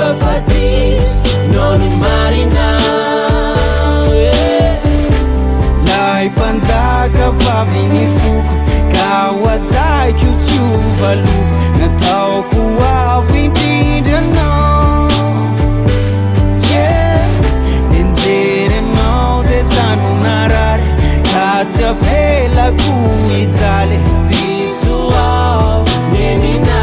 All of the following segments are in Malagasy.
Fafadis non marina Lai panzaka vaviny foko Kawatsai kiutuva luko Natao kuavu indrindrano Nenzere nao desanu narare Katia vela kuizale Diso ao menina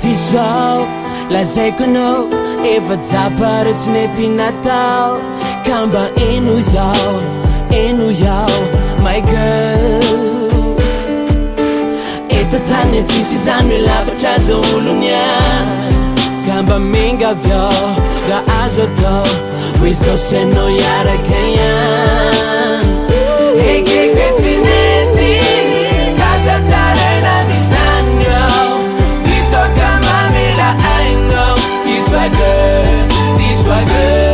Diso lazaiko anao efa japara tsy nety natao kamba eno yao my girl eto tany tsisy zany hoe lavatra zao olonya kamba menga avy da azo atao hoe zao sainao iaraka ihany ekeko tsy nety kaza tsara ela mizany ao Diso kamamela I know This swagger